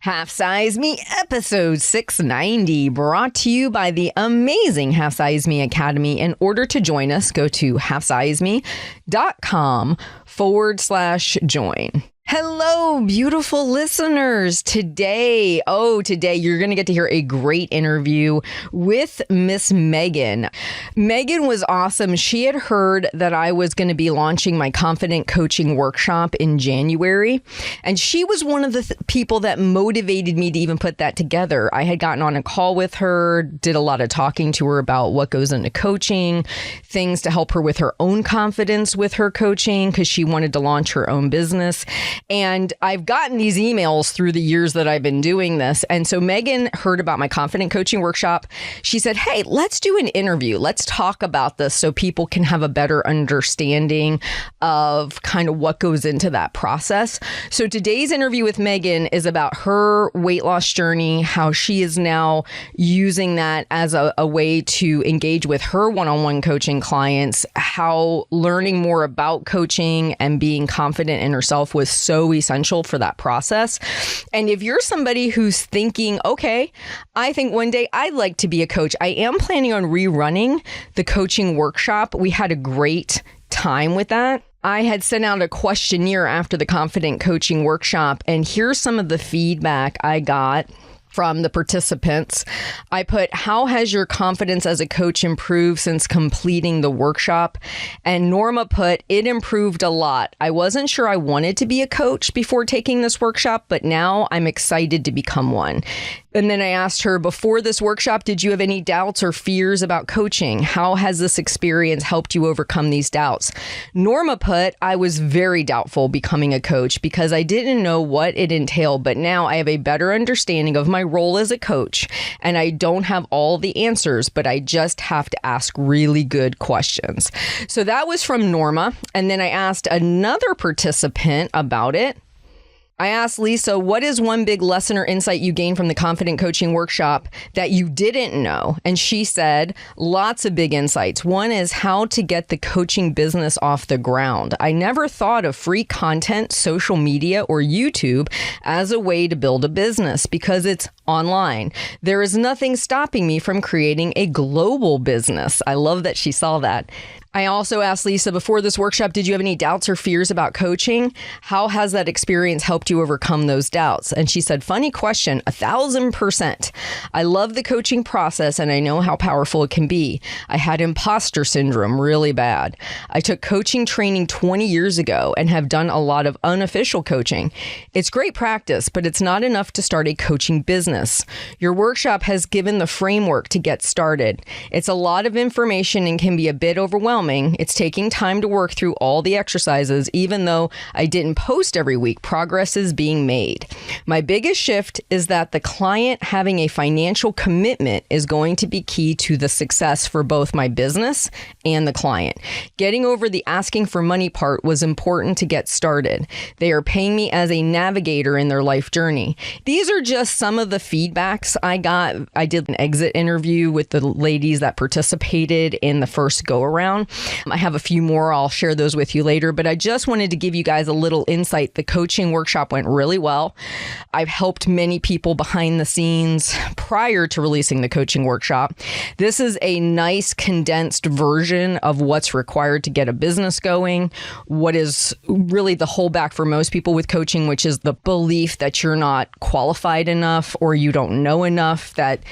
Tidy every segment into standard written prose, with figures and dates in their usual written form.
Half Size Me, episode 690, brought to you by the amazing Half Size Me Academy. In order to join us, go to halfsizeme.com/join. Hello, beautiful listeners. Today you're going to get to hear a great interview with Miss Megan. Megan was awesome. She had heard that I was going to be launching my confident coaching workshop in January, and she was one of the people that motivated me to even put that together. I had gotten on a call with her, did a lot of talking to her about what goes into coaching, things to help her with her own confidence with her coaching, because she wanted to launch her own business. And I've gotten these emails through the years that I've been doing this. And so Megan heard about my confident coaching workshop. She said, hey, let's do an interview. Let's talk about this so people can have a better understanding of kind of what goes into that process. So today's interview with Megan is about her weight loss journey, how she is now using that as a way to engage with her one-on-one coaching clients, how learning more about coaching and being confident in herself was so essential for that process. And if you're somebody who's thinking, okay, I think one day I'd like to be a coach, I am planning on rerunning the coaching workshop. We had a great time with that. I had sent out a questionnaire after the confident coaching workshop, and here's some of the feedback I got from the participants. I put, how has your confidence as a coach improved since completing the workshop? And Norma put, it improved a lot. I wasn't sure I wanted to be a coach before taking this workshop, but now I'm excited to become one. And then I asked her, before this workshop, did you have any doubts or fears about coaching? How has this experience helped you overcome these doubts? Norma put, I was very doubtful becoming a coach because I didn't know what it entailed, but now I have a better understanding of my role as a coach, and I don't have all the answers, but I just have to ask really good questions. So that was from Norma. And then I asked another participant about it. I asked Lisa, what is one big lesson or insight you gained from the confident coaching workshop that you didn't know? And she said, lots of big insights. One is how to get the coaching business off the ground. I never thought of free content, social media, or YouTube as a way to build a business because it's online. There is nothing stopping me from creating a global business. I love that she saw that. I also asked Lisa, before this workshop, did you have any doubts or fears about coaching? How has that experience helped you overcome those doubts? And she said, funny question, 1,000%. I love the coaching process and I know how powerful it can be. I had imposter syndrome really bad. I took coaching training 20 years ago and have done a lot of unofficial coaching. It's great practice, but it's not enough to start a coaching business. Your workshop has given the framework to get started. It's a lot of information and can be a bit overwhelming. It's taking time to work through all the exercises. Even though I didn't post every week, progress is being made. My biggest shift is that the client having a financial commitment is going to be key to the success for both my business and the client. Getting over the asking for money part was important to get started. They are paying me as a navigator in their life journey. These are just some of the feedbacks I got. I did an exit interview with the ladies that participated in the first go around. I have a few more. I'll share those with you later, but I just wanted to give you guys a little insight. The coaching workshop went really well. I've helped many people behind the scenes prior to releasing the coaching workshop. This is a nice condensed version of what's required to get a business going, what is really the holdback for most people with coaching, which is the belief that you're not qualified enough or you don't know enough, that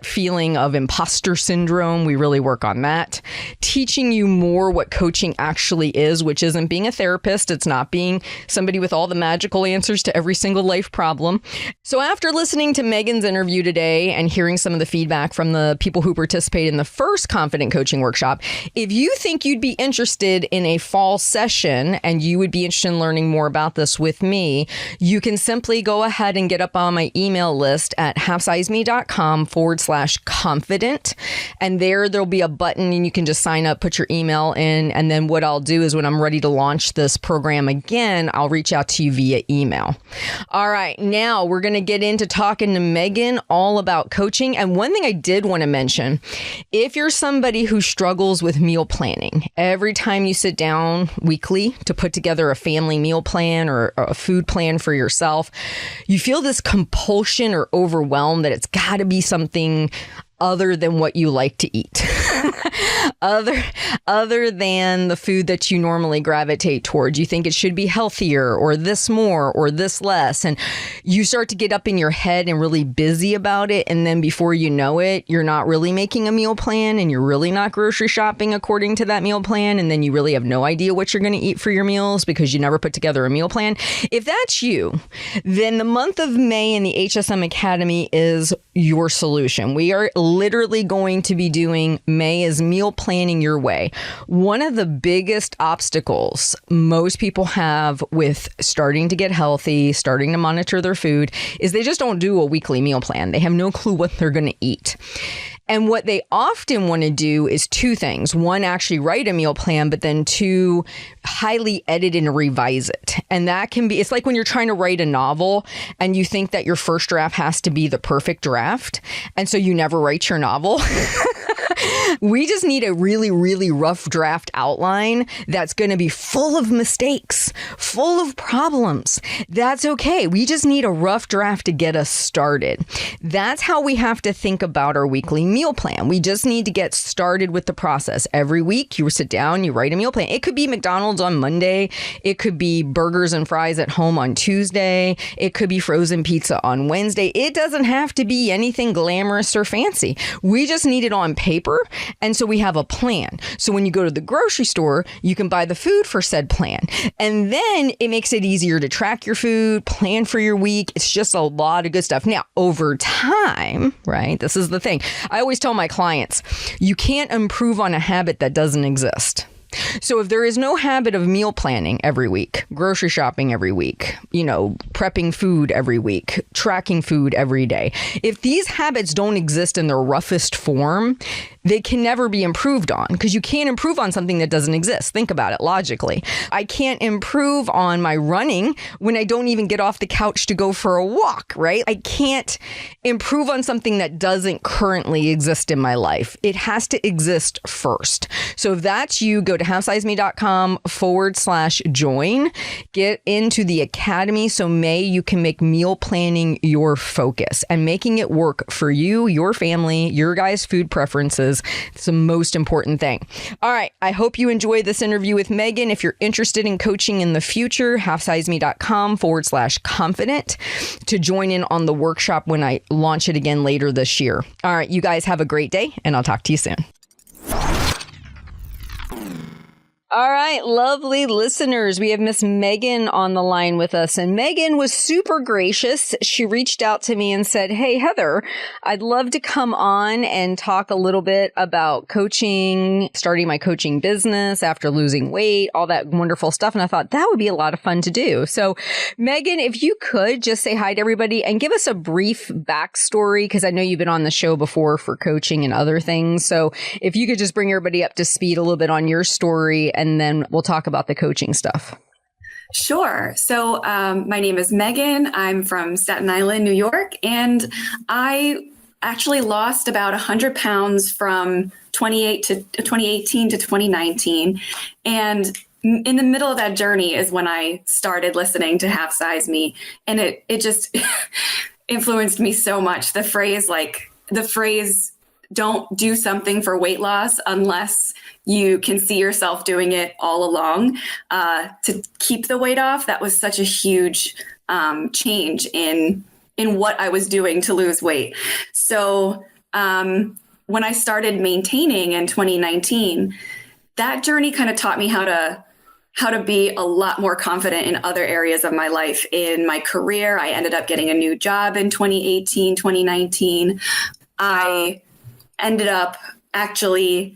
feeling of imposter syndrome. We really work on that. Teaching you more what coaching actually is, which isn't being a therapist. It's not being somebody with all the magical answers to every single life problem. So after listening to Megan's interview today and hearing some of the feedback from the people who participated in the first confident coaching workshop, if you think you'd be interested in a fall session and you would be interested in learning more about this with me, you can simply go ahead and get up on my email list at halfsizeme.com/confident. And there'll be a button and you can just sign up, put your your email in. And then what I'll do is when I'm ready to launch this program again, I'll reach out to you via email. All right. Now we're going to get into talking to Megan all about coaching. And one thing I did want to mention, if you're somebody who struggles with meal planning, every time you sit down weekly to put together a family meal plan or a food plan for yourself, you feel this compulsion or overwhelm that it's got to be something other than what you like to eat. other than the food that you normally gravitate towards. You think it should be healthier or this more or this less. And you start to get up in your head and really busy about it. And then before you know it, you're not really making a meal plan and you're really not grocery shopping according to that meal plan. And then you really have no idea what you're going to eat for your meals because you never put together a meal plan. If that's you, then the month of May in the HSM Academy is your solution. We are literally going to be doing May is meal planning your way. One of the biggest obstacles most people have with starting to get healthy, starting to monitor their food, is they just don't do a weekly meal plan. They have no clue what they're going to eat. And what they often want to do is two things. One, actually write a meal plan, but then two, highly edit and revise it. And that can be, it's like when you're trying to write a novel and you think that your first draft has to be the perfect draft. And so you never write your novel. We just need a really, really rough draft outline that's going to be full of mistakes, full of problems. That's okay. We just need a rough draft to get us started. That's how we have to think about our weekly meal plan. We just need to get started with the process. Every week, you sit down, you write a meal plan. It could be McDonald's on Monday. It could be burgers and fries at home on Tuesday. It could be frozen pizza on Wednesday. It doesn't have to be anything glamorous or fancy. We just need it on paper. And so we have a plan. So when you go to the grocery store, you can buy the food for said plan. And then it makes it easier to track your food, plan for your week. It's just a lot of good stuff. Now, over time, right? This is the thing. I always tell my clients, you can't improve on a habit that doesn't exist. So if there is no habit of meal planning every week, grocery shopping every week, prepping food every week, tracking food every day, if these habits don't exist in their roughest form, they can never be improved on because you can't improve on something that doesn't exist. Think about it logically. I can't improve on my running when I don't even get off the couch to go for a walk, right? I can't improve on something that doesn't currently exist in my life. It has to exist first. So if that's you, go to HowSizeMe.com/join. Get into the academy so May you can make meal planning your focus and making it work for you, your family, your guys' food preferences. It's the most important thing. All right. I hope you enjoy this interview with Megan. If you're interested in coaching in the future, HowSizeMe.com/confident to join in on the workshop when I launch it again later this year. All right. You guys have a great day and I'll talk to you soon. All right, lovely listeners. We have Miss Megan on the line with us, and Megan was super gracious. She reached out to me and said, "Hey, Heather, I'd love to come on and talk a little bit about coaching, starting my coaching business after losing weight, all that wonderful stuff." And I thought that would be a lot of fun to do. So, Megan, if you could just say hi to everybody and give us a brief backstory, because I know you've been on the show before for coaching and other things. So if you could just bring everybody up to speed a little bit on your story, and then we'll talk about the coaching stuff. Sure. So my name is Megan. I'm from Staten Island, New York, and I actually lost about 100 pounds from 2018 to 2019. And in the middle of that journey is when I started listening to Half Size Me, and it just influenced me so much. The phrase, don't do something for weight loss unless you can see yourself doing it all along to keep the weight off. That was such a huge change in what I was doing to lose weight. So when I started maintaining in 2019, that journey kind of taught me how to be a lot more confident in other areas of my life. In my career, I ended up getting a new job in 2018, 2019. I ended up actually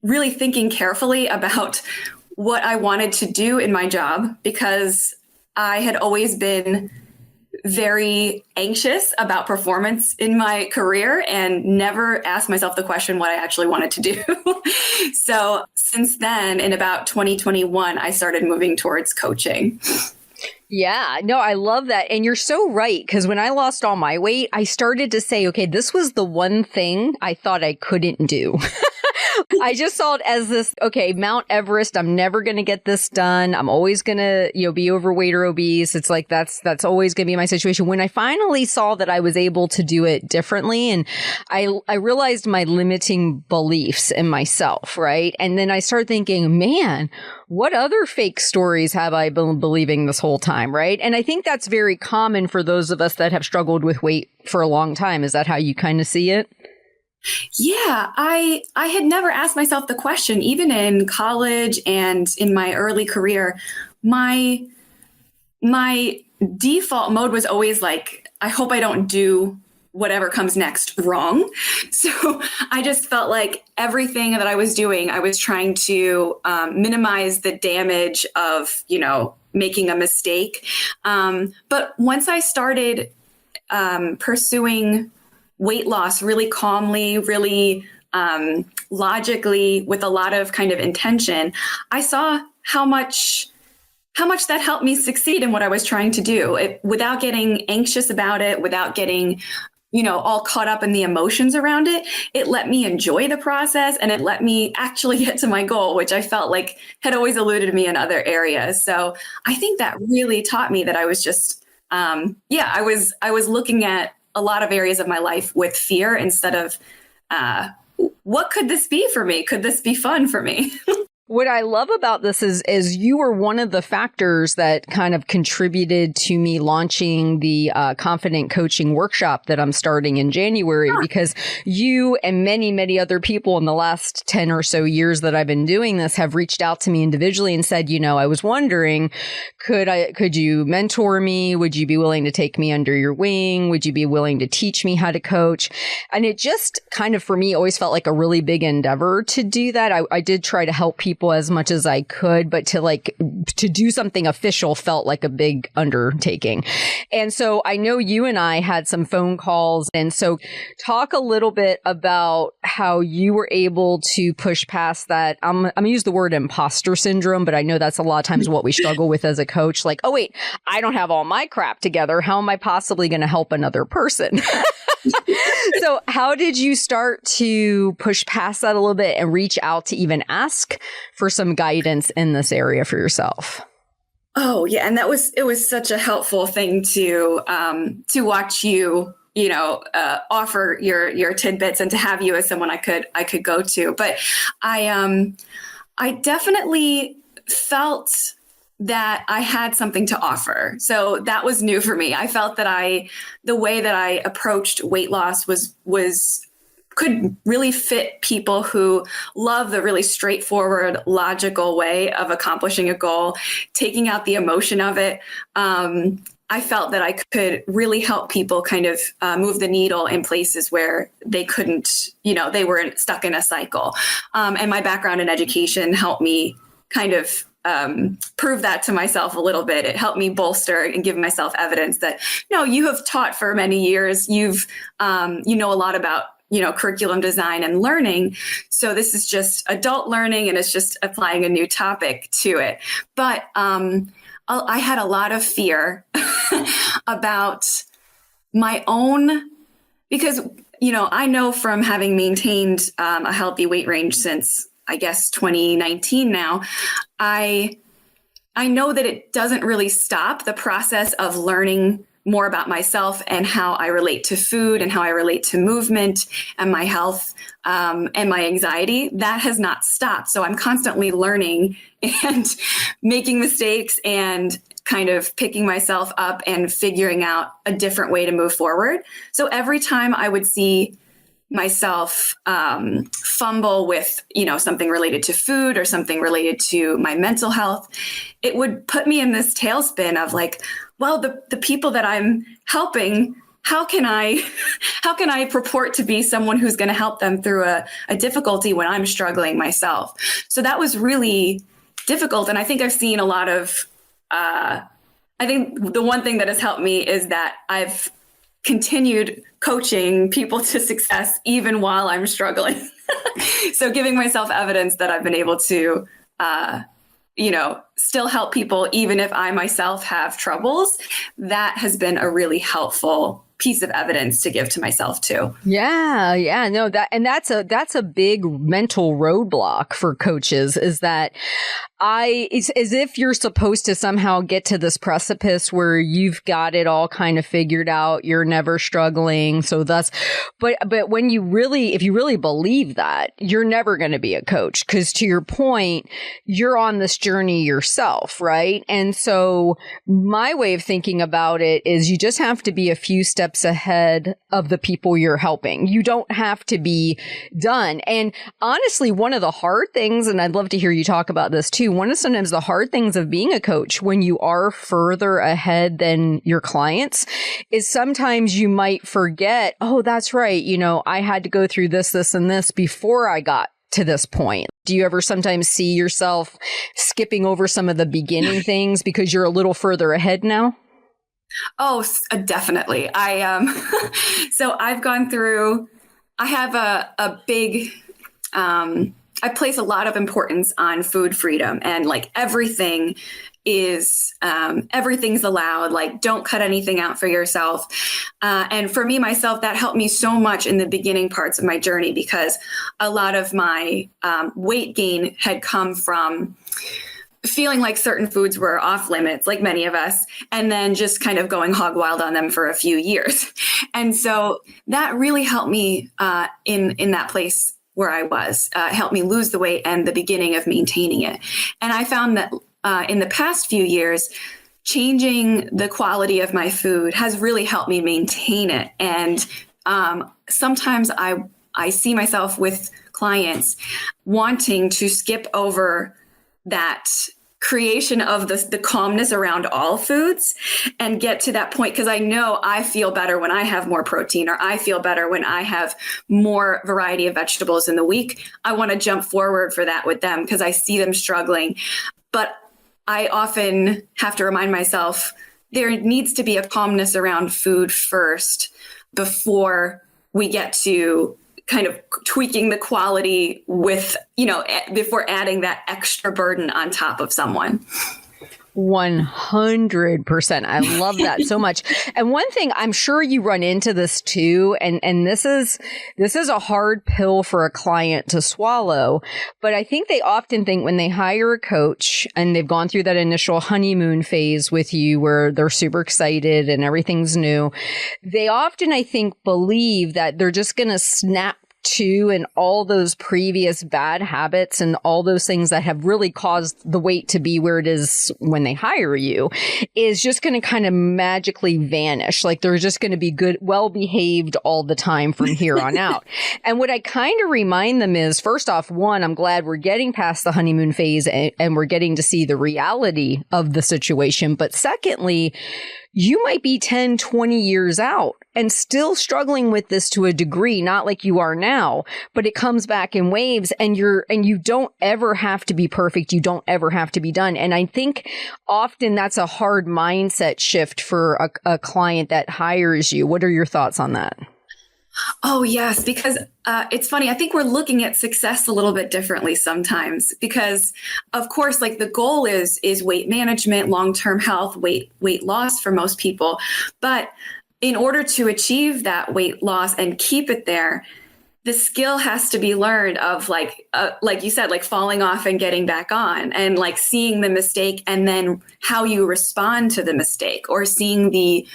really thinking carefully about what I wanted to do in my job, because I had always been very anxious about performance in my career and never asked myself the question what I actually wanted to do. So since then, in about 2021, I started moving towards coaching. Yeah, no, I love that. And you're so right. Because when I lost all my weight, I started to say, okay, this was the one thing I thought I couldn't do. I just saw it as this, okay, Mount Everest, I'm never going to get this done. I'm always going to, be overweight or obese. It's like, that's always going to be my situation. When I finally saw that I was able to do it differently, and I realized my limiting beliefs in myself, right? And then I started thinking, man, what other fake stories have I been believing this whole time, right? And I think that's very common for those of us that have struggled with weight for a long time. Is that how you kind of see it? Yeah, I had never asked myself the question, even in college and in my early career. My default mode was always like, I hope I don't do whatever comes next wrong. So I just felt like everything that I was doing, I was trying to minimize the damage of, making a mistake. But once I started pursuing weight loss really calmly, really logically, with a lot of kind of intention, I saw how much that helped me succeed in what I was trying to do, without getting anxious about it, without getting, all caught up in the emotions around it. It let me enjoy the process, and it let me actually get to my goal, which I felt like had always eluded me in other areas. So I think that really taught me that I was just, I was looking at a lot of areas of my life with fear instead of, what could this be for me? Could this be fun for me? What I love about this is you were one of the factors that kind of contributed to me launching the Confident Coaching Workshop that I'm starting in January, because you and many, many other people in the last 10 or so years that I've been doing this have reached out to me individually and said, I was wondering, could you mentor me? Would you be willing to take me under your wing? Would you be willing to teach me how to coach? And it just kind of, for me, always felt like a really big endeavor to do that. I did try to help people as much as I could, but to do something official felt like a big undertaking. And so I know you and I had some phone calls. And so talk a little bit about how you were able to push past that. I'm going to use the word imposter syndrome, but I know that's a lot of times what we struggle with as a coach. Like, oh, wait, I don't have all my crap together. How am I possibly going to help another person? So how did you start to push past that a little bit and reach out to even ask for some guidance in this area for yourself? Oh, yeah. And it was such a helpful thing to watch you, offer your tidbits and to have you as someone I could go to. But I definitely felt that I had something to offer. So that was new for me. I felt that the way that I approached weight loss could really fit people who love the really straightforward, logical way of accomplishing a goal, taking out the emotion of it. I felt that I could really help people kind of move the needle in places where they couldn't, they were stuck in a cycle. And my background in education helped me kind of prove that to myself a little bit. It helped me bolster and give myself evidence that, you have taught for many years. You've, know a lot about, curriculum design and learning. So this is just adult learning, and it's just applying a new topic to it. But I had a lot of fear about my own, because, I know from having maintained a healthy weight range since, I guess, 2019 now, I know that it doesn't really stop the process of learning more about myself and how I relate to food and how I relate to movement and my health and my anxiety. That has not stopped. So I'm constantly learning and making mistakes and kind of picking myself up and figuring out a different way to move forward. So every time I would see myself fumble with, something related to food or something related to my mental health, it would put me in this tailspin of like, well, the people that I'm helping, how can I purport to be someone who's going to help them through a difficulty when I'm struggling myself? So that was really difficult. And I think I've seen a lot of I think the one thing that has helped me is that I've continued coaching people to success even while I'm struggling. So giving myself evidence that I've been able to, still help people, even if I myself have troubles, that has been a really helpful piece of evidence to give to myself too. Yeah, no, that's a big mental roadblock for coaches, is that it's as if you're supposed to somehow get to this precipice where you've got it all kind of figured out. You're never struggling. So but if you really believe that, you're never going to be a coach, because to your point, you're on this journey yourself, right? And so my way of thinking about it is you just have to be a few steps ahead of the people you're helping. You don't have to be done. And honestly, one of the hard things, and I'd love to hear you talk about this too, one of sometimes the hard things of being a coach when you are further ahead than your clients is sometimes you might forget, oh, that's right, I had to go through this, and this before I got to this point. Do you ever sometimes see yourself skipping over some of the beginning things because you're a little further ahead now? Oh, definitely. So I've gone through, I have a big, I place a lot of importance on food freedom, and like everything's allowed. Like, don't cut anything out for yourself. And for me, myself, that helped me so much in the beginning parts of my journey, because a lot of my weight gain had come from feeling like certain foods were off limits, like many of us, and then just kind of going hog wild on them for a few years. And so that really helped me in that place where I was, helped me lose the weight and the beginning of maintaining it. And I found that in the past few years, changing the quality of my food has really helped me maintain it. And sometimes I see myself with clients wanting to skip over that creation of the calmness around all foods and get to that point, because I know I feel better when I have more protein, or I feel better when I have more variety of vegetables in the week. I want to jump forward for that with them because I see them struggling. But I often have to remind myself there needs to be a calmness around food first before we get to kind of tweaking the quality with, before adding that extra burden on top of someone. 100%. I love that so much. And one thing, I'm sure you run into this too, and this is a hard pill for a client to swallow, but I think they often think when they hire a coach and they've gone through that initial honeymoon phase with you where they're super excited and everything's new, they often, I think, believe that they're just going to snap to and all those previous bad habits and all those things that have really caused the weight to be where it is when they hire you is just going to kind of magically vanish. Like they're just going to be good, well behaved all the time from here on out. And what I kind of remind them is, first off, one, I'm glad we're getting past the honeymoon phase and we're getting to see the reality of the situation. But secondly, you might be 10, 20 years out and still struggling with this to a degree, not like you are now, but it comes back in waves, and you don't ever have to be perfect. You don't ever have to be done. And I think often that's a hard mindset shift for a client that hires you. What are your thoughts on that? Oh, yes, because it's funny. I think we're looking at success a little bit differently sometimes, because, of course, like the goal is weight management, long-term health, weight loss for most people. But in order to achieve that weight loss and keep it there, the skill has to be learned of like you said, like falling off and getting back on, and like seeing the mistake and then how you respond to the mistake, or seeing the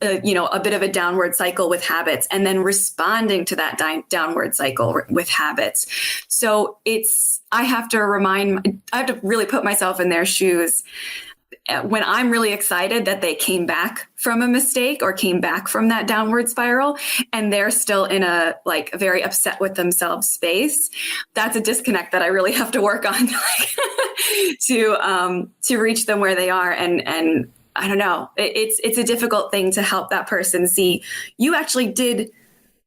a bit of a downward cycle with habits and then responding to that downward cycle with habits. So I have to really put myself in their shoes when I'm really excited that they came back from a mistake or came back from that downward spiral, and they're still in a very upset with themselves space. That's a disconnect that I really have to work on to reach them where they are. And I don't know, it's a difficult thing to help that person see you actually did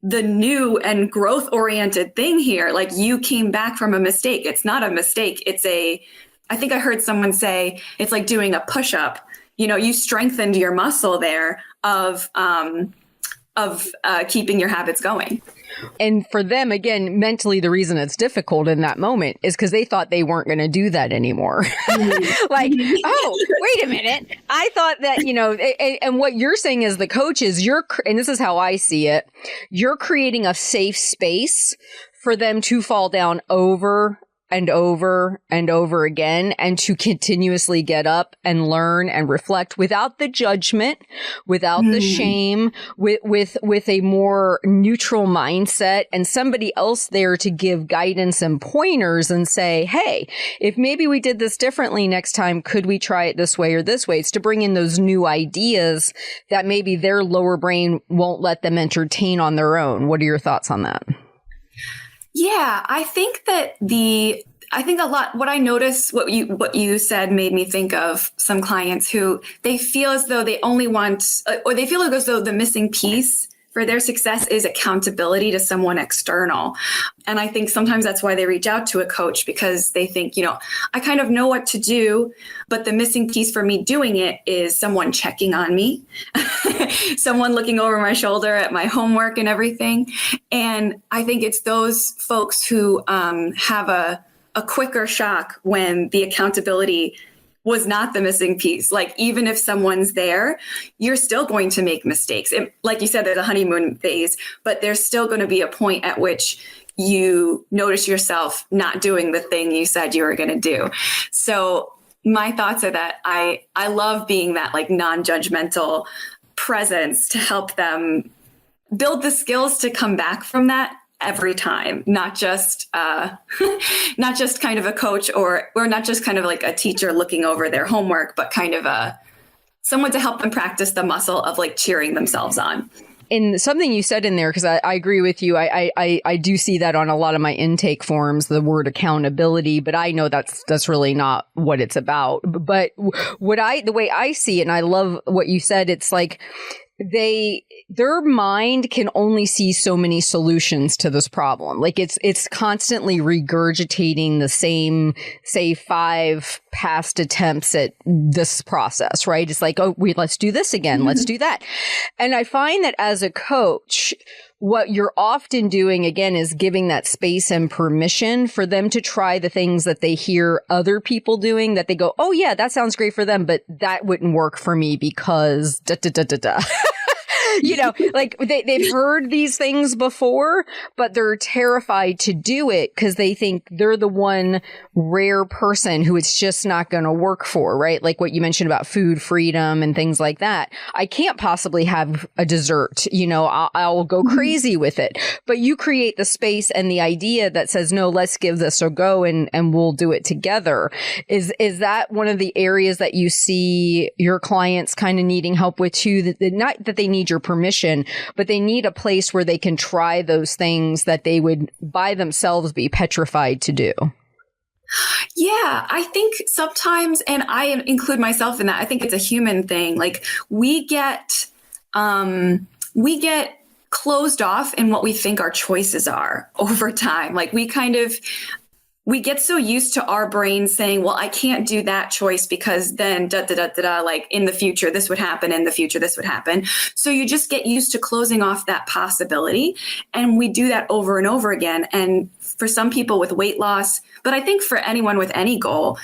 the new and growth oriented thing here. Like you came back from a mistake. It's not a mistake. I think I heard someone say it's like doing a push-up. you strengthened your muscle there of keeping your habits going. And for them, again, mentally, the reason it's difficult in that moment is because they thought they weren't going to do that anymore. Like, oh, wait a minute. I thought that, and what you're saying as the coach is and this is how I see it, you're creating a safe space for them to fall down over and over and over again, and to continuously get up and learn and reflect without the judgment, without the shame, with a more neutral mindset, and somebody else there to give guidance and pointers and say, hey, if maybe we did this differently next time, could we try it this way or this way? It's to bring in those new ideas that maybe their lower brain won't let them entertain on their own. What are your thoughts on that? Yeah, I think a lot, what I noticed, what you said made me think of some clients who they feel as though they only want, or they feel as though the missing piece for their success is accountability to someone external. And I think sometimes that's why they reach out to a coach, because they think, I kind of know what to do, but the missing piece for me doing it is someone checking on me, someone looking over my shoulder at my homework and everything. And I think it's those folks who have a quicker shock when the accountability was not the missing piece. Like, even if someone's there, you're still going to make mistakes. And like you said, there's a honeymoon phase, but there's still going to be a point at which you notice yourself not doing the thing you said you were going to do. So my thoughts are that I love being that like non-judgmental presence to help them build the skills to come back from that every time, not just kind of a coach or not just kind of like a teacher looking over their homework, but kind of someone to help them practice the muscle of like cheering themselves on. And something you said in there, because I agree with you, I do see that on a lot of my intake forms, the word accountability, but I know that's really not what it's about. But the way I see it, and I love what you said, it's like their mind can only see so many solutions to this problem. Like it's constantly regurgitating the same, say, 5 past attempts at this process, right? It's like, oh, let's do this again. Let's do that. And I find that as a coach, what you're often doing, again, is giving that space and permission for them to try the things that they hear other people doing, that they go, oh, yeah, that sounds great for them, but that wouldn't work for me because da, da, da, da, da. Like they've heard these things before, but they're terrified to do it because they think they're the one rare person who it's just not going to work for, right? Like what you mentioned about food freedom and things like that. I can't possibly have a dessert, I'll go crazy with it. But you create the space and the idea that says, no, let's give this a go and we'll do it together. Is that one of the areas that you see your clients kind of needing help with too? Not that they need your permission, but they need a place where they can try those things that they would by themselves be petrified to do. Yeah, I think sometimes, and I include myself in that, I think it's a human thing. Like we get closed off in what we think our choices are over time. Like we get so used to our brain saying, well, I can't do that choice because then da, da, da, da, da, like in the future, this would happen. In the future, this would happen. So you just get used to closing off that possibility. And we do that over and over again. And for some people with weight loss, but I think for anyone with any goal,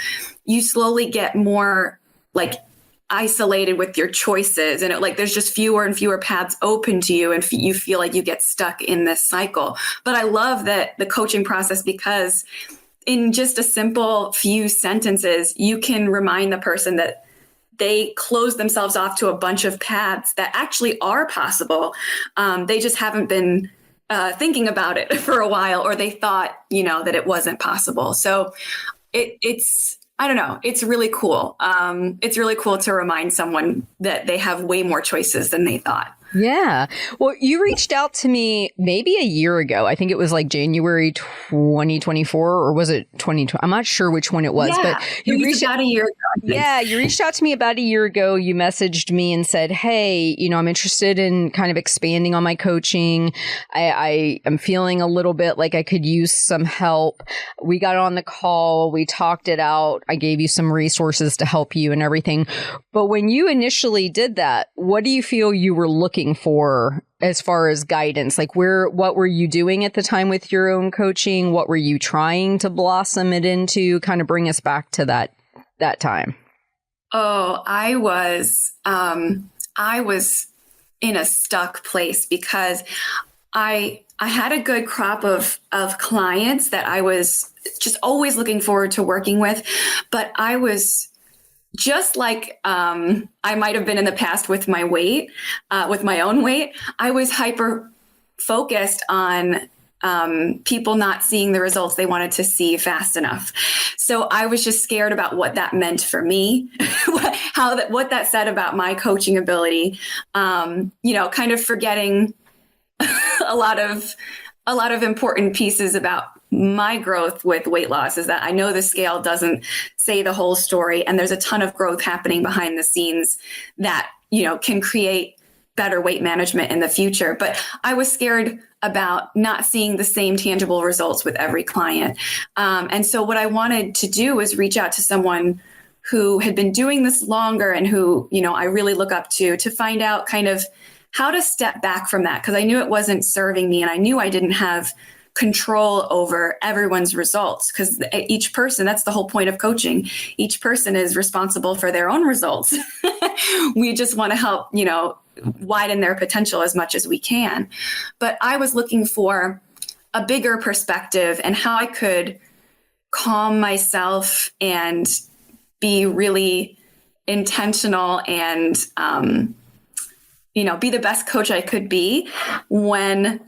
you slowly get more like isolated with your choices. And there's just fewer and fewer paths open to you. And you feel like you get stuck in this cycle. But I love that the coaching process, because in just a simple few sentences, you can remind the person that they close themselves off to a bunch of paths that actually are possible. They just haven't been thinking about it for a while, or they thought, that it wasn't possible. So it's, I don't know, it's really cool. It's really cool to remind someone that they have way more choices than they thought. Yeah. Well, you reached out to me maybe a year ago. I think it was like January 2024, or was it 2020? I'm not sure which one it was, but you reached about a year ago. Yeah, you reached out to me about a year ago. You messaged me and said, "Hey, I'm interested in kind of expanding on my coaching. I am feeling a little bit like I could use some help." We got on the call. We talked it out. I gave you some resources to help you and everything. But when you initially did that, what do you feel you were looking for as far as guidance? Like what were you doing at the time with your own coaching? What were you trying to blossom it into? Kind of bring us back to that time. Oh, I was in a stuck place because I had a good crop of clients that I was just always looking forward to working with, but I was just like I might have been in the past with my weight, with my own weight. I was hyper focused on people not seeing the results they wanted to see fast enough. So I was just scared about what that meant for me, what that said about my coaching ability. Kind of forgetting a lot of important pieces about my growth with weight loss is that I know the scale doesn't say the whole story, and there's a ton of growth happening behind the scenes that, can create better weight management in the future. But I was scared about not seeing the same tangible results with every client. And so what I wanted to do was reach out to someone who had been doing this longer and who, I really look up to find out kind of how to step back from that, because I knew it wasn't serving me, and I knew I didn't have control over everyone's results, because each person, that's the whole point of coaching. Each person is responsible for their own results. We just want to help, widen their potential as much as we can. But I was looking for a bigger perspective and how I could calm myself and be really intentional and, be the best coach I could be when,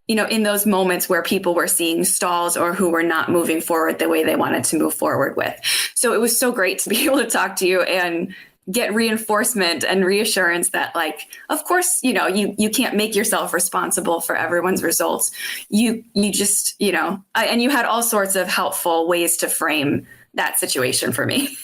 in those moments where people were seeing stalls or who were not moving forward the way they wanted to move forward with. So it was so great to be able to talk to you and get reinforcement and reassurance that, like, of course, you can't make yourself responsible for everyone's results. You just, and you had all sorts of helpful ways to frame that situation for me.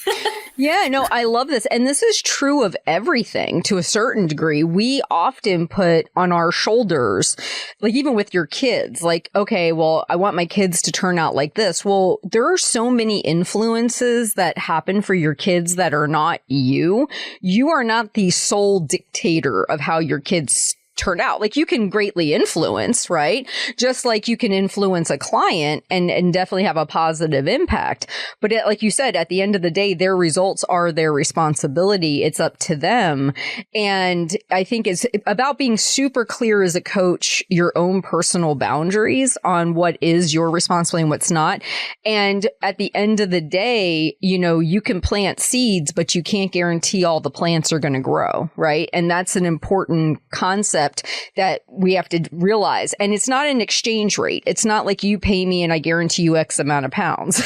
Yeah, no, I love this. And this is true of everything to a certain degree. We often put on our shoulders, like even with your kids, like, okay, well, I want my kids to turn out like this. Well, there are so many influences that happen for your kids that are not you. You are not the sole dictator of how your kids turn out. Like, you can greatly influence, right? Just like you can influence a client and definitely have a positive impact. But like you said, at the end of the day, their results are their responsibility. It's up to them. And I think it's about being super clear as a coach, your own personal boundaries on what is your responsibility and what's not. And at the end of the day, you can plant seeds, but you can't guarantee all the plants are going to grow, right? And that's an important concept that we have to realize. And it's not an exchange rate. It's not like you pay me and I guarantee you X amount of pounds.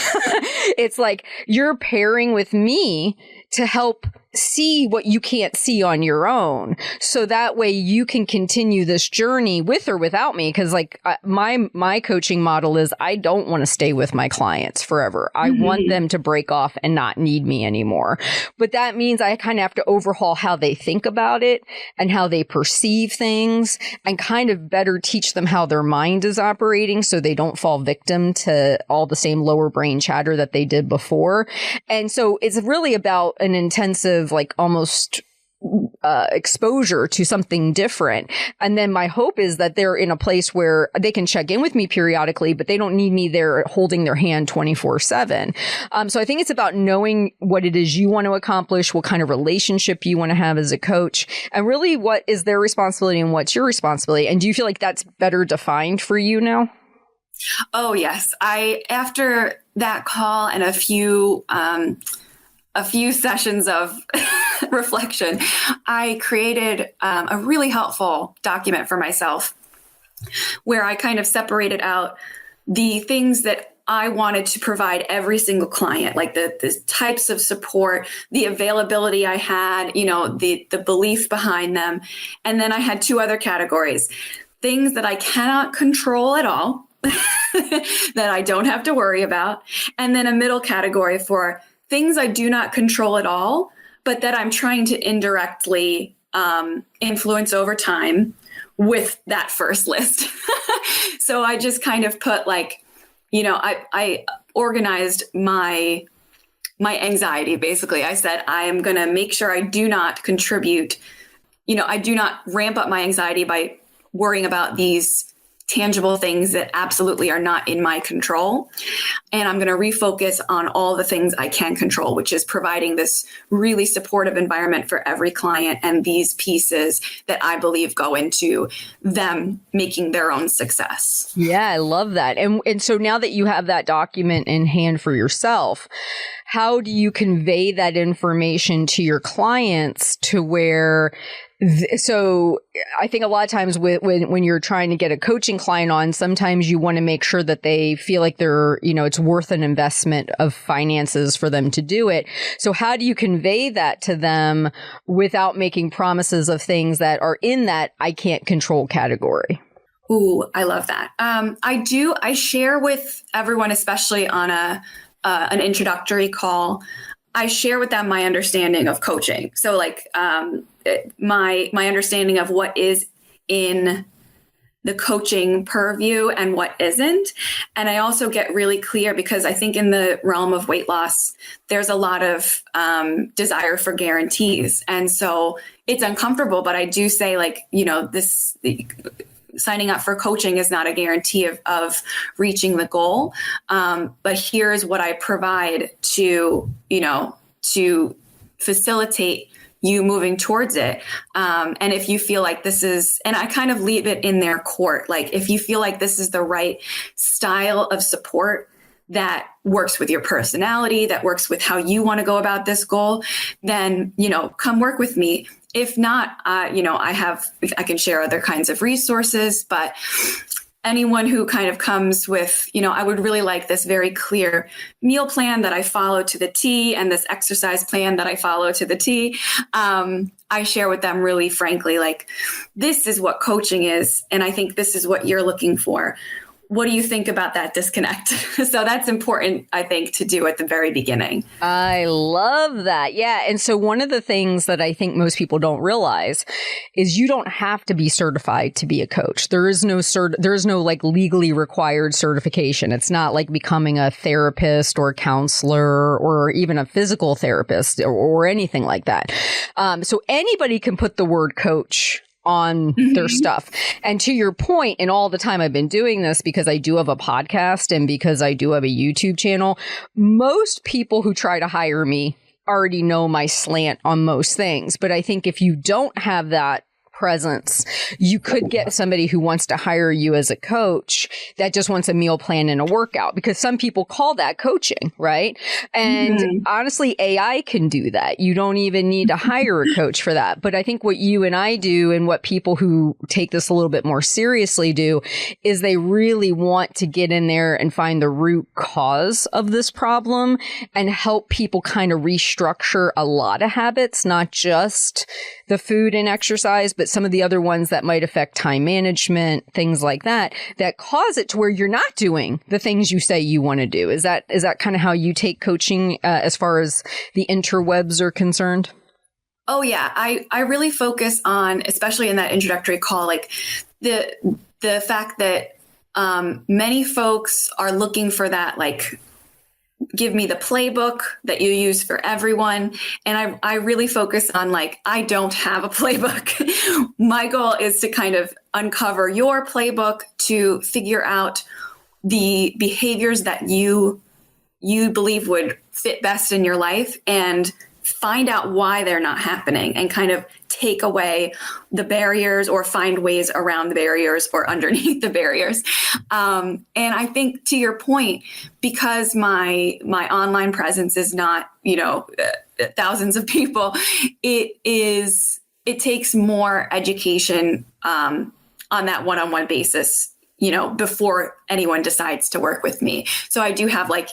It's like you're pairing with me to help see what you can't see on your own. So that way you can continue this journey with or without me. Cause like my coaching model is I don't want to stay with my clients forever. I want them to break off and not need me anymore. But that means I kind of have to overhaul how they think about it and how they perceive things and kind of better teach them how their mind is operating so they don't fall victim to all the same lower brain chatter that they did before. And so it's really about an intensive, like almost exposure to something different. And then my hope is that they're in a place where they can check in with me periodically, but they don't need me there holding their hand 24/7. So I think it's about knowing what it is you want to accomplish, what kind of relationship you want to have as a coach, and really what is their responsibility and what's your responsibility. And do you feel like that's better defined for you now? Oh, yes. After that call and a few sessions of reflection, I created a really helpful document for myself where I kind of separated out the things that I wanted to provide every single client, like the types of support, the availability I had, the belief behind them. And then I had two other categories: things that I cannot control at all, that I don't have to worry about. And then a middle category for things I do not control at all, but that I'm trying to indirectly influence over time with that first list. So I just kind of put I organized my anxiety. Basically, I said, I am going to make sure I do not contribute. I do not ramp up my anxiety by worrying about these tangible things that absolutely are not in my control. And I'm going to refocus on all the things I can control, which is providing this really supportive environment for every client and these pieces that I believe go into them making their own success. Yeah, I love that. And so now that you have that document in hand for yourself, how do you convey that information to your clients to where so I think a lot of times when you're trying to get a coaching client on, sometimes you want to make sure that they feel like they're, it's worth an investment of finances for them to do it. So how do you convey that to them without making promises of things that are in that I can't control category? Ooh, I love that. I share with everyone, especially on an introductory call. I share with them my understanding of coaching. So my understanding of what is in the coaching purview and what isn't. And I also get really clear, because I think in the realm of weight loss, there's a lot of desire for guarantees. And so it's uncomfortable, but I do say signing up for coaching is not a guarantee of reaching the goal. But here's what I provide to facilitate you moving towards it. And if you feel like this is, and I kind of leave it in their court, like if you feel like this is the right style of support that works with your personality, that works with how you want to go about this goal, then, come work with me. If not, I can share other kinds of resources, but anyone who kind of comes with, I would really like this very clear meal plan that I follow to the T and this exercise plan that I follow to the T. I share with them really frankly, this is what coaching is. And I think this is what you're looking for. What do you think about that disconnect? So that's important, I think, to do at the very beginning. I love that. Yeah. And so one of the things that I think most people don't realize is you don't have to be certified to be a coach. There is no legally required certification. It's not like becoming a therapist or a counselor or even a physical therapist or anything like that. So anybody can put the word coach on their stuff. And to your point, and all the time I've been doing this because I do have a podcast and because I do have a YouTube channel, most people who try to hire me already know my slant on most things. But I think if you don't have that presence, you could get somebody who wants to hire you as a coach that just wants a meal plan and a workout, because some people call that coaching, right? And honestly, AI can do that. You don't even need to hire a coach for that. But I think what you and I do, and what people who take this a little bit more seriously do, is they really want to get in there and find the root cause of this problem and help people kind of restructure a lot of habits, not just the food and exercise, but some of the other ones that might affect time management, things like that, that cause it to where you're not doing the things you say you want to do. Is that kind of how you take coaching as far as the interwebs are concerned? Oh yeah. I really focus on, especially in that introductory call, like the fact that many folks are looking for that, like, give me the playbook that you use for everyone. And I really focus on, like, I don't have a playbook. My goal is to kind of uncover your playbook, to figure out the behaviors that you believe would fit best in your life, and find out why they're not happening, and kind of take away the barriers or find ways around the barriers or underneath the barriers. And I think, to your point, because my online presence is not, thousands of people, it takes more education on that one-on-one basis before anyone decides to work with me. So I do have like,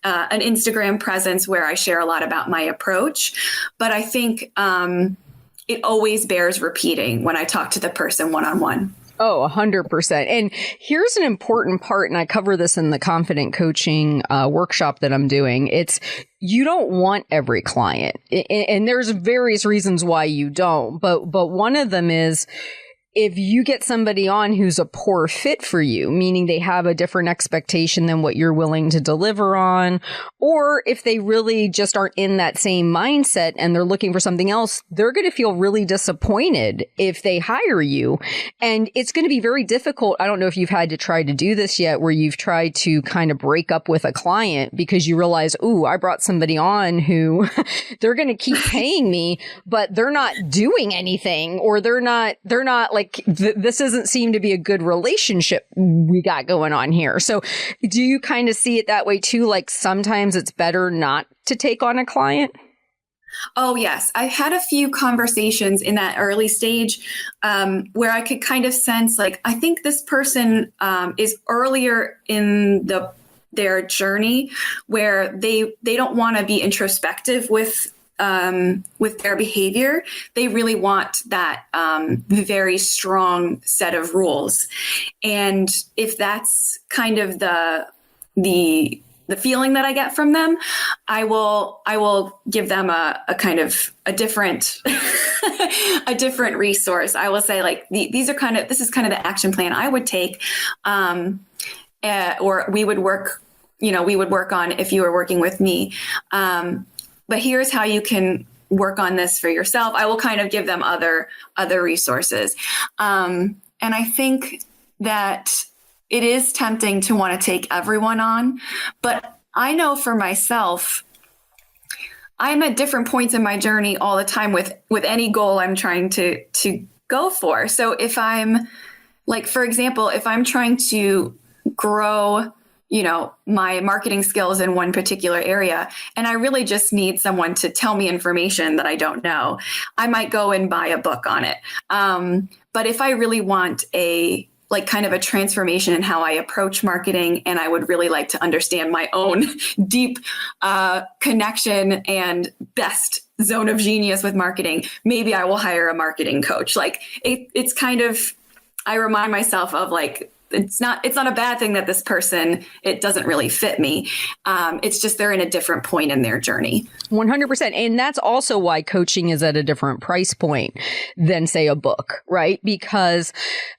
an Instagram presence where I share a lot about my approach, but I think it always bears repeating when I talk to the person one-on-one. Oh, 100%. And here's an important part, and I cover this in the confident coaching workshop that I'm doing. It's you don't want every client, and there's various reasons why you don't. But one of them is if you get somebody on who's a poor fit for you, meaning they have a different expectation than what you're willing to deliver on, or if they really just aren't in that same mindset and they're looking for something else, they're going to feel really disappointed if they hire you. And it's going to be very difficult. I don't know if you've had to try to do this yet, where you've tried to kind of break up with a client because you realize, ooh, I brought somebody on who they're going to keep paying me, but they're not doing anything, or they're not like, this doesn't seem to be a good relationship we got going on here. So do you kind of see it that way too? Like sometimes it's better not to take on a client? Oh, yes. I've had a few conversations in that early stage where I could kind of sense like, I think this person is earlier in their journey where they don't want to be introspective with their behavior. They really want that very strong set of rules. And if that's kind of the feeling that I get from them, I will give them a kind of a different a different resource. I will say like this is kind of the action plan I would take, or we would work on if you were working with me. But here's how you can work on this for yourself. I will kind of give them other resources. And I think that it is tempting to want to take everyone on, but I know for myself, I'm at different points in my journey all the time with any goal I'm trying to go for. So if I'm like, for example, if I'm trying to grow my marketing skills in one particular area, and I really just need someone to tell me information that I don't know, I might go and buy a book on it. But if I really want kind of a transformation in how I approach marketing, and I would really like to understand my own deep connection and best zone of genius with marketing, maybe I will hire a marketing coach. Like it's kind of, I remind myself of like, it's not a bad thing that this person, it doesn't really fit me. It's just they're in a different point in their journey. 100%. And that's also why coaching is at a different price point than, say, a book, right? Because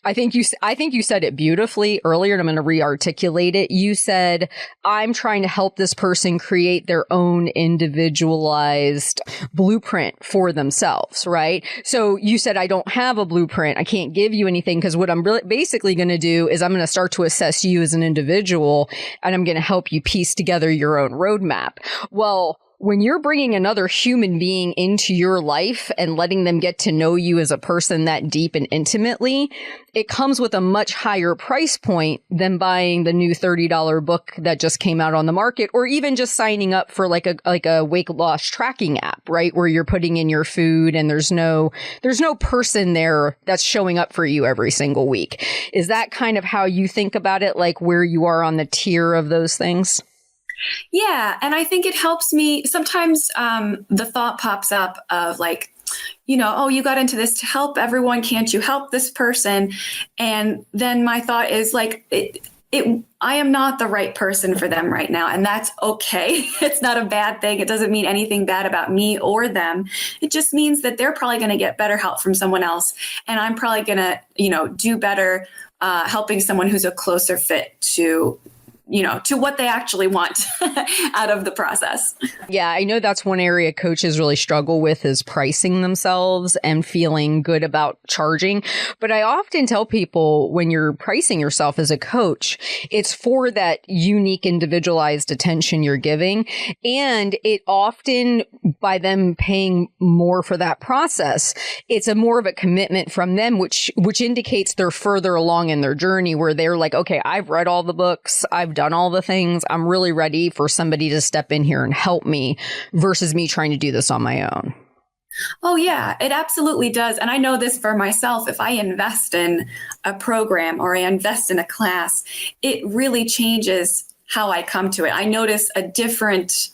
I think you said it beautifully earlier, and I'm going to re-articulate it. You said, I'm trying to help this person create their own individualized blueprint for themselves, right? So you said, I don't have a blueprint. I can't give you anything, because what I'm really basically going to do is I'm going to start to assess you as an individual, and I'm going to help you piece together your own roadmap. Well, when you're bringing another human being into your life and letting them get to know you as a person that deep and intimately, it comes with a much higher price point than buying the new $30 book that just came out on the market, or even just signing up for like a weight loss tracking app, right? Where you're putting in your food and there's no person there that's showing up for you every single week. Is that kind of how you think about it? Like where you are on the tier of those things? Yeah. And I think it helps me. Sometimes the thought pops up of like, oh, you got into this to help everyone. Can't you help this person? And then my thought is like, I am not the right person for them right now. And that's okay. It's not a bad thing. It doesn't mean anything bad about me or them. It just means that they're probably going to get better help from someone else. And I'm probably going to, do better helping someone who's a closer fit to what they actually want out of the process. Yeah, I know that's one area coaches really struggle with, is pricing themselves and feeling good about charging. But I often tell people, when you're pricing yourself as a coach, it's for that unique, individualized attention you're giving. And it often, by them paying more for that process, it's a more of a commitment from them, which indicates they're further along in their journey, where they're like, okay, I've read all the books, I've done all the things, I'm really ready for somebody to step in here and help me, versus me trying to do this on my own. Oh, yeah, it absolutely does. And I know this for myself. If I invest in a program or I invest in a class, it really changes how I come to it. I notice a different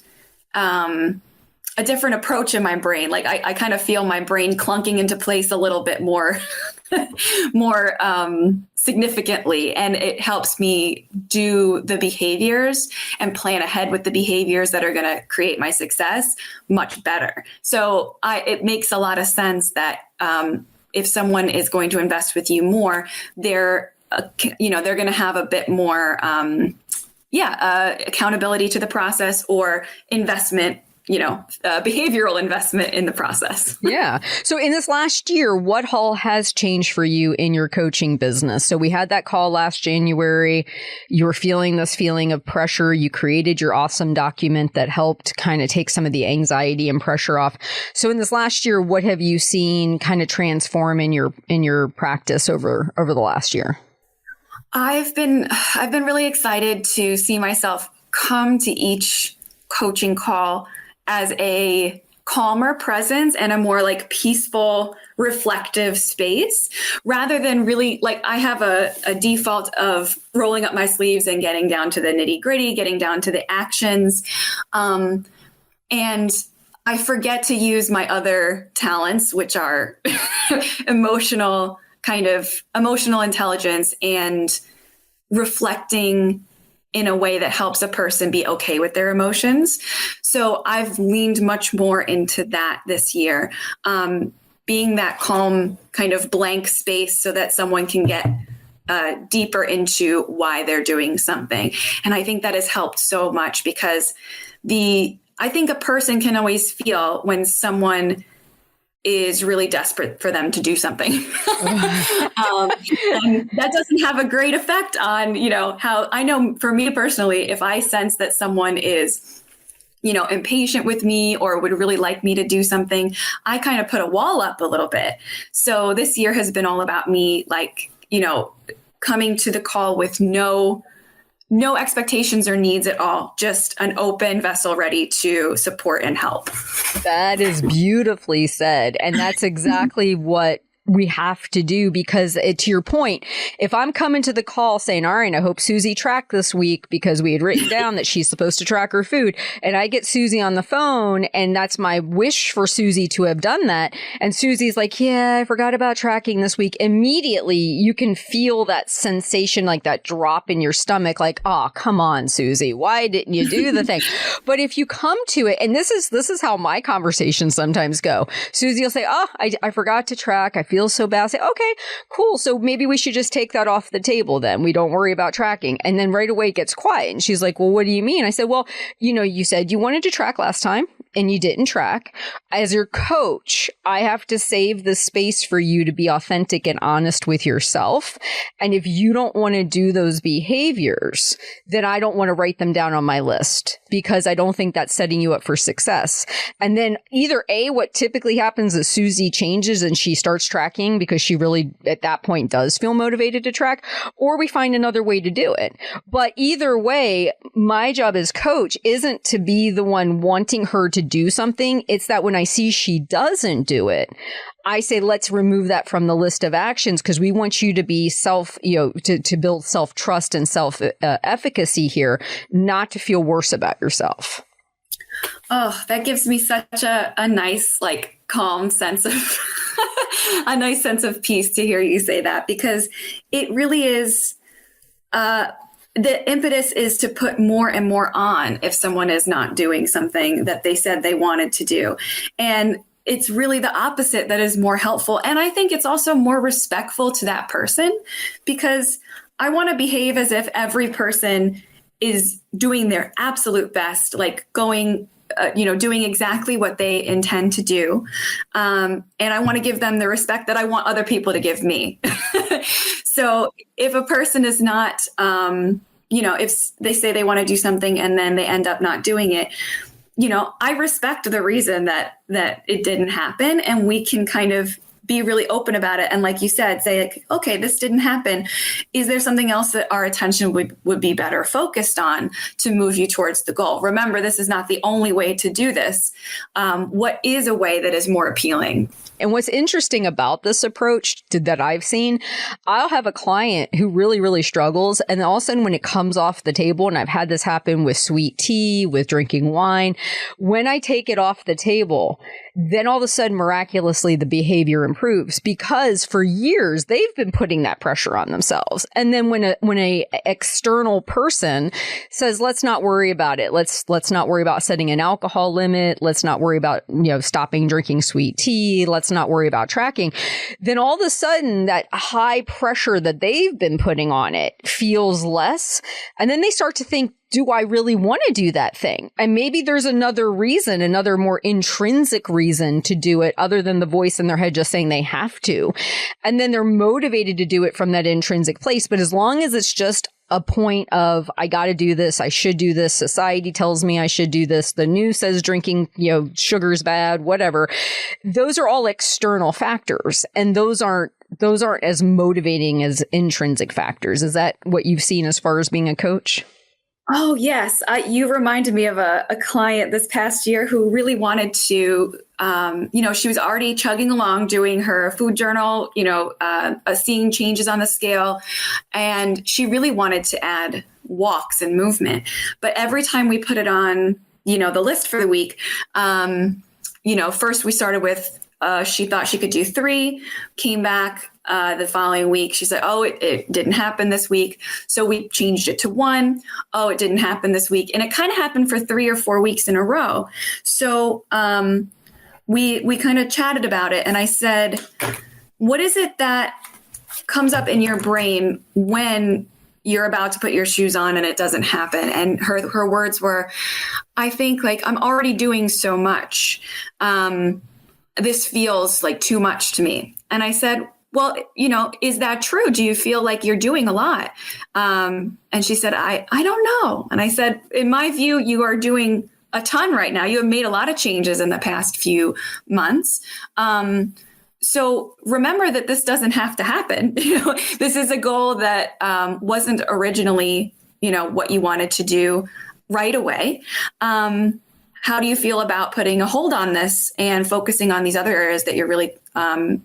approach in my brain. Like I kind of feel my brain clunking into place a little bit more, more significantly, and it helps me do the behaviors and plan ahead with the behaviors that are going to create my success much better. So it makes a lot of sense that if someone is going to invest with you more, they're going to have a bit more accountability to the process or investment, behavioral investment in the process. Yeah. So in this last year, what all has changed for you in your coaching business? So we had that call last January. You were feeling this feeling of pressure. You created your awesome document that helped kind of take some of the anxiety and pressure off. So in this last year, what have you seen kind of transform in your practice over the last year? I've been really excited to see myself come to each coaching call as a calmer presence and a more like peaceful, reflective space, rather than really like I have a default of rolling up my sleeves and getting down to the nitty gritty, getting down to the actions. And I forget to use my other talents, which are emotional intelligence and reflecting in a way that helps a person be okay with their emotions. So I've leaned much more into that this year, being that calm kind of blank space so that someone can get deeper into why they're doing something. And I think that has helped so much because I think a person can always feel when someone is really desperate for them to do something. And that doesn't have a great effect on, how I know for me personally, if I sense that someone is, impatient with me or would really like me to do something, I kind of put a wall up a little bit. So this year has been all about me, like, coming to the call with no expectations or needs at all, just an open vessel ready to support and help. That is beautifully said. And that's exactly what we have to do because to your point, if I'm coming to the call saying, all right, I hope Susie tracked this week because we had written down that she's supposed to track her food, and I get Susie on the phone and that's my wish for Susie to have done that. And Susie's like, yeah, I forgot about tracking this week. Immediately you can feel that sensation, like that drop in your stomach, like, oh, come on, Susie, why didn't you do the thing? But if you come to it, and this is how my conversations sometimes go. Susie will say, oh, I forgot to track. I feel so bad. I'll say, okay, cool. So maybe we should just take that off the table then. We don't worry about tracking. And then right away it gets quiet. And she's like, well, what do you mean? I said, well, you said you wanted to track last time and you didn't track. As your coach, I have to save the space for you to be authentic and honest with yourself. And if you don't want to do those behaviors, then I don't want to write them down on my list because I don't think that's setting you up for success. And then either A, what typically happens is Susie changes and she starts tracking because she really at that point does feel motivated to track, or we find another way to do it. But either way, my job as coach isn't to be the one wanting her to do something. It's that when I see she doesn't do it, I say, let's remove that from the list of actions because we want you to be to build self-trust and self-efficacy here, not to feel worse about yourself. Oh, that gives me such a nice, like, calm sense of a nice sense of peace to hear you say that, because it really is the impetus is to put more and more on if someone is not doing something that they said they wanted to do. And it's really the opposite that is more helpful. And I think it's also more respectful to that person, because I want to behave as if every person is doing their absolute best, like doing exactly what they intend to do. And I want to give them the respect that I want other people to give me. So if a person is not, if they say they want to do something and then they end up not doing it, I respect the reason that it didn't happen, and we can kind of be really open about it. And like you said, say like, okay, this didn't happen. Is there something else that our attention would be better focused on to move you towards the goal? Remember, this is not the only way to do this. What is a way that is more appealing? And what's interesting about this approach that I've seen, I'll have a client who really, really struggles. And all of a sudden, when it comes off the table, and I've had this happen with sweet tea, with drinking wine, when I take it off the table, then all of a sudden, miraculously, the behavior improves because for years, they've been putting that pressure on themselves. And then when a external person says, let's not worry about it. Let's not worry about setting an alcohol limit. Let's not worry about, stopping drinking sweet tea. Let's not worry about tracking. Then all of a sudden that high pressure that they've been putting on it feels less. And then they start to think, do I really want to do that thing? And maybe there's another reason, another more intrinsic reason to do it other than the voice in their head just saying they have to. And then they're motivated to do it from that intrinsic place. But as long as it's just a point of, I got to do this, I should do this, society tells me I should do this, the news says drinking, sugar's bad, whatever. Those are all external factors. And those aren't as motivating as intrinsic factors. Is that what you've seen as far as being a coach? Oh, yes. You reminded me of a client this past year who really wanted to, she was already chugging along doing her food journal, seeing changes on the scale. And she really wanted to add walks and movement. But every time we put it on, the list for the week, first we started with, she thought she could do 3, came back the following week. She said, oh, it didn't happen this week. So we changed it to 1. Oh, it didn't happen this week. And it kind of happened for 3 or 4 weeks in a row. So we kind of chatted about it. And I said, what is it that comes up in your brain when you're about to put your shoes on and it doesn't happen? And her words were, I think like I'm already doing so much. This feels like too much to me. And I said, well, is that true? Do you feel like you're doing a lot? And she said, I don't know. And I said, in my view, you are doing a ton right now. You have made a lot of changes in the past few months. So remember that this doesn't have to happen. This is a goal that wasn't originally, what you wanted to do right away. How do you feel about putting a hold on this and focusing on these other areas that you're really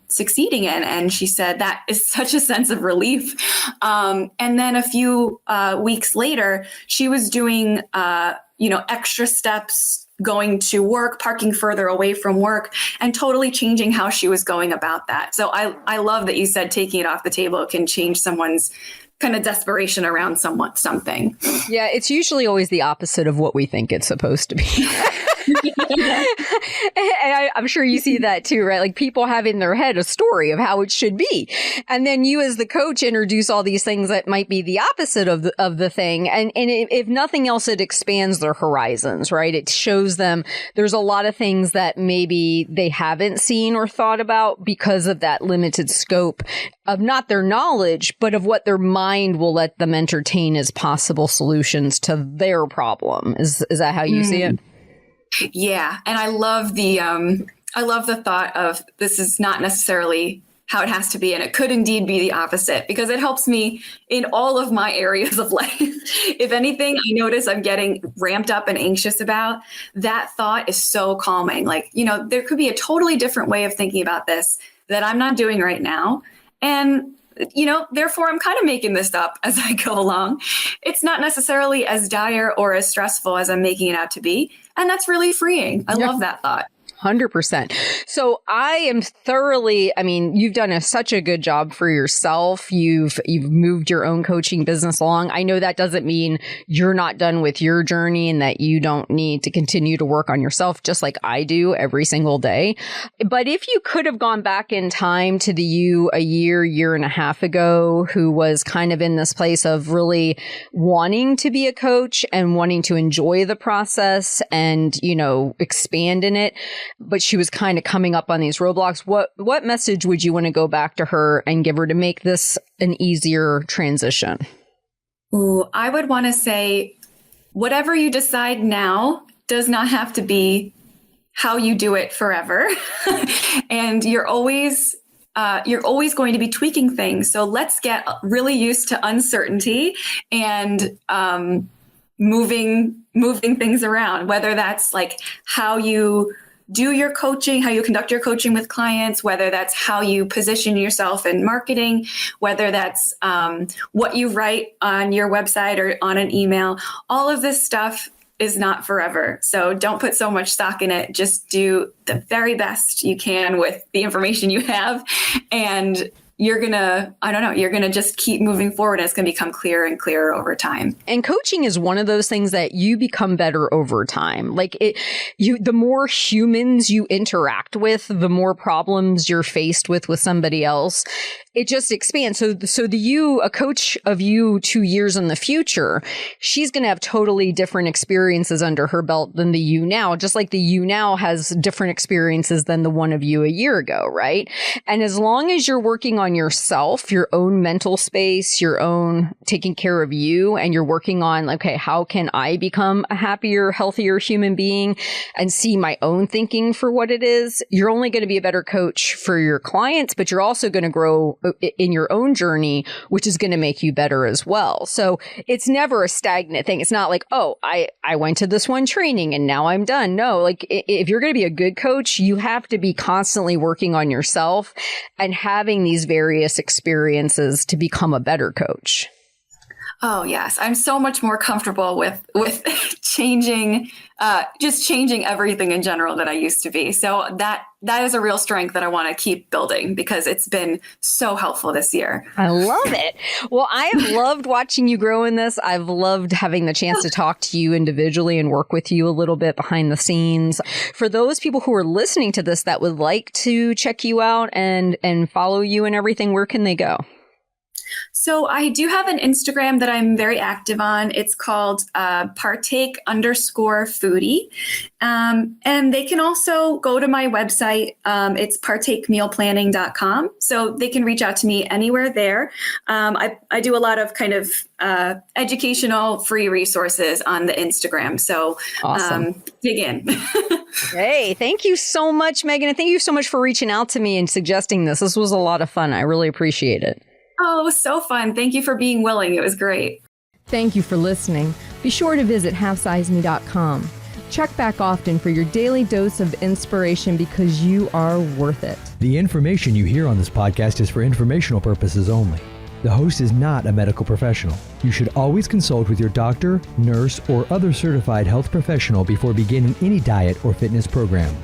succeeding in? And she said that is such a sense of relief. And then a few weeks later, she was doing, extra steps, going to work, parking further away from work, and totally changing how she was going about that. So I love that you said taking it off the table can change someone's kind of desperation around something. Yeah, it's usually always the opposite of what we think it's supposed to be. And I'm sure you see that too, right? Like people have in their head a story of how it should be. And then you as the coach introduce all these things that might be the opposite of the thing. And if nothing else, it expands their horizons, right? It shows them there's a lot of things that maybe they haven't seen or thought about because of that limited scope of not their knowledge, but of what their mind will let them entertain as possible solutions to their problem. Is that how you see it? Yeah. And I love the thought of this is not necessarily how it has to be. And it could indeed be the opposite, because it helps me in all of my areas of life. If anything, I notice I'm getting ramped up and anxious about, that thought is so calming. Like, there could be a totally different way of thinking about this that I'm not doing right now. And therefore, I'm kind of making this up as I go along. It's not necessarily as dire or as stressful as I'm making it out to be. And that's really freeing. I love that thought. 100%. So I am thoroughly, you've done such a good job for yourself. You've moved your own coaching business along. I know that doesn't mean you're not done with your journey and that you don't need to continue to work on yourself, just like I do every single day. But if you could have gone back in time to the you a year and a half ago, who was kind of in this place of really wanting to be a coach and wanting to enjoy the process and, expand in it, but she was kind of coming up on these roadblocks, what message would you want to go back to her and give her to make this an easier transition? Ooh, I would want to say, whatever you decide now does not have to be how you do it forever. And you're always you're always going to be tweaking things. So let's get really used to uncertainty and moving things around, whether that's like how you do your coaching, how you conduct your coaching with clients, whether that's how you position yourself in marketing, whether that's what you write on your website or on an email. All of this stuff is not forever. So don't put so much stock in it. Just do the very best you can with the information you have. And you're going to just keep moving forward. And it's going to become clearer and clearer over time. And coaching is one of those things that you become better over time. Like the more humans you interact with, the more problems you're faced with somebody else. It just expands. So a coach of you 2 years in the future, she's going to have totally different experiences under her belt than the you now, just like the you now has different experiences than the one of you a year ago, right? And as long as you're working on yourself, your own mental space, your own taking care of you, and you're working on, okay, how can I become a happier, healthier human being and see my own thinking for what it is, you're only going to be a better coach for your clients, but you're also going to grow in your own journey, which is going to make you better as well. So it's never a stagnant thing. It's not like, oh, I went to this one training and now I'm done. No, like if you're going to be a good coach, you have to be constantly working on yourself and having these various experiences to become a better coach. Oh, yes. I'm so much more comfortable with changing everything in general that I used to be. So that is a real strength that I want to keep building because it's been so helpful this year. I love it. Well, I've loved watching you grow in this. I've loved having the chance to talk to you individually and work with you a little bit behind the scenes. For those people who are listening to this that would like to check you out and follow you and everything, where can they go? So I do have an Instagram that I'm very active on. It's called partake_foodie. And they can also go to my website. It's partakemealplanning.com. So they can reach out to me anywhere there. I do a lot of kind of educational free resources on the Instagram. So awesome. Dig in. Hey, thank you so much, Megan. And thank you so much for reaching out to me and suggesting this. This was a lot of fun. I really appreciate it. Oh, it was so fun. Thank you for being willing. It was great. Thank you for listening. Be sure to visit halfsizeme.com. Check back often for your daily dose of inspiration because you are worth it. The information you hear on this podcast is for informational purposes only. The host is not a medical professional. You should always consult with your doctor, nurse, or other certified health professional before beginning any diet or fitness program.